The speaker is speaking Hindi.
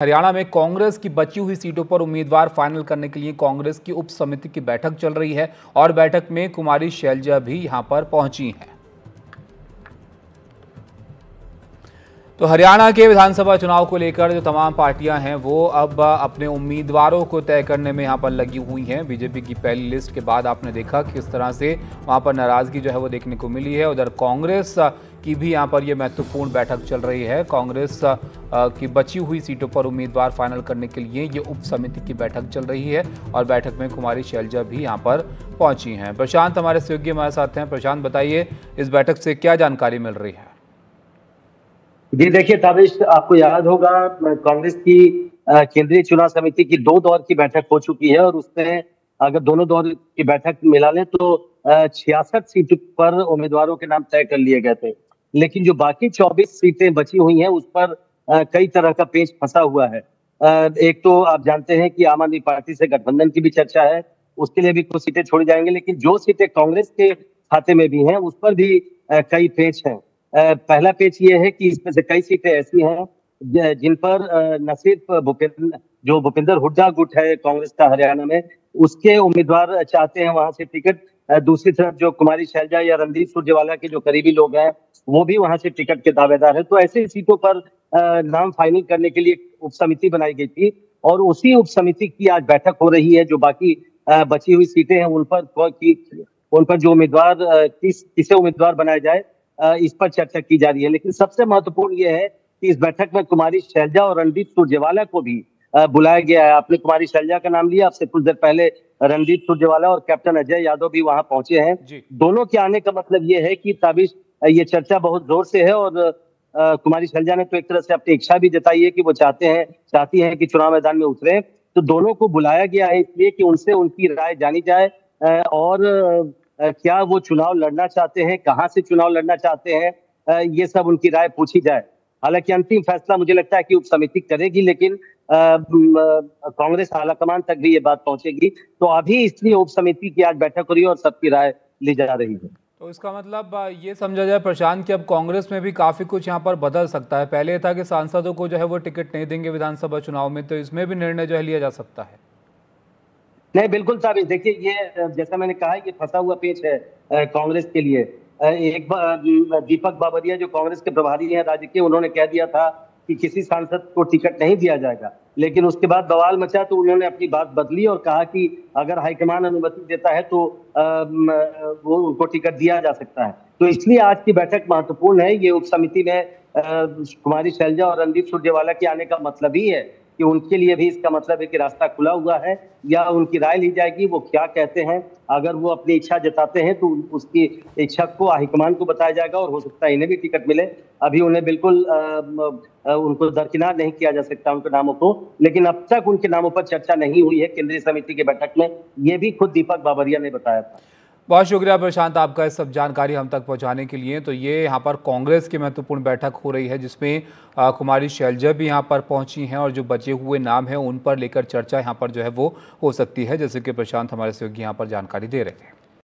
हरियाणा में कांग्रेस की बची हुई सीटों पर उम्मीदवार फाइनल करने के लिए कांग्रेस की उप समिति की बैठक चल रही है और बैठक में कुमारी शैलजा भी यहां पर पहुंची हैं। तो हरियाणा के विधानसभा चुनाव को लेकर जो तमाम पार्टियां हैं वो अब अपने उम्मीदवारों को तय करने में यहां पर लगी हुई हैं। बीजेपी की पहली लिस्ट के बाद आपने देखा किस तरह से वहां पर नाराजगी जो है वो देखने को मिली है। उधर कांग्रेस की भी यहां पर ये महत्वपूर्ण बैठक चल रही है। कांग्रेस की बची हुई सीटों पर उम्मीदवार फाइनल करने के लिए ये उप समिति की बैठक चल रही है और बैठक में कुमारी शैलजा भी यहाँ पर पहुंची हैं। प्रशांत हमारे सहयोगी हमारे साथ हैं। प्रशांत, बताइए इस बैठक से क्या जानकारी मिल रही है? जी देखिए ताबिश, आपको याद होगा कांग्रेस की केंद्रीय चुनाव समिति की 2 दौर की बैठक हो चुकी है और उसमें अगर दोनों दौर की बैठक मिला लें तो 66 सीट पर उम्मीदवारों के नाम तय कर लिए गए थे। लेकिन जो बाकी 24 सीटें बची हुई हैं उस पर कई तरह का पेच फंसा हुआ है। एक तो आप जानते हैं कि आम आदमी पार्टी से गठबंधन की भी चर्चा है, उसके लिए भी कुछ सीटें छोड़ी जाएंगी, लेकिन जो सीटें कांग्रेस के खाते में भी हैं उस पर भी कई पेच हैं। पहला पेच ये है कि इसमें से कई सीटें ऐसी हैं जिन पर न सिर्फ भूपिंदर हुड्डा गुट है कांग्रेस का हरियाणा में, उसके उम्मीदवार चाहते हैं वहां से टिकट। दूसरी तरफ जो कुमारी शैलजा या रणदीप सुरजेवाला के जो करीबी लोग हैं वो भी वहां से टिकट के दावेदार हैं। तो ऐसी सीटों पर नाम फाइनल करने के लिए उप समिति बनाई गई थी और उसी उप समिति की आज बैठक हो रही है। जो बाकी बची हुई सीटें हैं उन पर जो उम्मीदवार किसे उम्मीदवार बनाया जाए इस पर चर्चा की जा रही है। लेकिन सबसे महत्वपूर्ण यह है कि इस बैठक में कुमारी शैलजा और रणदीप सुरजेवाला को भी बुलाया गया है। आपने कुमारी शैलजा का नाम लिया, आपसे कुछ देर पहले रणदीप सुरजेवाला और कैप्टन अजय यादव भी वहां पहुंचे हैं। दोनों के आने का मतलब ये है कि ताबिश ये चर्चा बहुत जोर से है और कुमारी शैलजा ने तो एक तरह से अपनी इच्छा भी जताई है कि वो चाहती हैं कि चुनाव मैदान में उतरे। तो दोनों को बुलाया गया है इसलिए कि उनसे उनकी राय जानी जाए और क्या वो चुनाव लड़ना चाहते हैं, कहां से चुनाव लड़ना चाहते हैं, ये सब उनकी राय पूछी जाए। हालांकि अंतिम फैसला मुझे लगता है कि उप समिति करेगी, लेकिन कांग्रेस आलाकमान तक भी ये बात पहुंचेगी। तो अभी इसलिए उप समिति की आज बैठक हो रही है और सबकी राय ली जा रही है। तो इसका मतलब ये समझा जाए प्रशांत कि अब कांग्रेस में भी काफी कुछ यहाँ पर बदल सकता है। पहले था कि सांसदों को जो है वो टिकट नहीं देंगे विधानसभा चुनाव में, तो इसमें भी निर्णय जो है लिया जा सकता है। नहीं, बिल्कुल साबिश, देखिए ये जैसा मैंने कहा ये फंसा हुआ पेच है कांग्रेस के लिए। एक दीपक बाबरिया जो कांग्रेस के प्रभारी हैं राज्य के, उन्होंने कह दिया था कि किसी सांसद को टिकट नहीं दिया जाएगा, लेकिन उसके बाद बवाल मचा तो उन्होंने अपनी बात बदली और कहा कि अगर हाईकमान अनुमति देता है तो वो उनको टिकट दिया जा सकता है। तो इसलिए आज की बैठक महत्वपूर्ण है। ये उप समिति में कुमारी शैलजा और रणदीप सुरजेवाला के आने का मतलब ही है कि उनके लिए भी इसका मतलब है कि रास्ता खुला हुआ है या उनकी राय ली जाएगी, वो क्या कहते हैं। अगर वो अपनी इच्छा जताते हैं तो उसकी इच्छा को हाईकमान को बताया जाएगा और हो सकता है इन्हें भी टिकट मिले। अभी उन्हें बिल्कुल उनको दरकिनार नहीं किया जा सकता उनके नामों को, लेकिन अब तक उनके नामों पर चर्चा नहीं हुई है केंद्रीय समिति की बैठक में, ये भी खुद दीपक बाबरिया ने बताया था। बहुत शुक्रिया प्रशांत आपका इस सब जानकारी हम तक पहुंचाने के लिए। तो ये यहाँ पर कांग्रेस की महत्वपूर्ण बैठक हो रही है जिसमें कुमारी शैलजा भी यहाँ पर पहुंची हैं और जो बचे हुए नाम हैं उन पर लेकर चर्चा यहाँ पर जो है वो हो सकती है, जैसे कि प्रशांत हमारे सहयोगी यहाँ पर जानकारी दे रहे थे।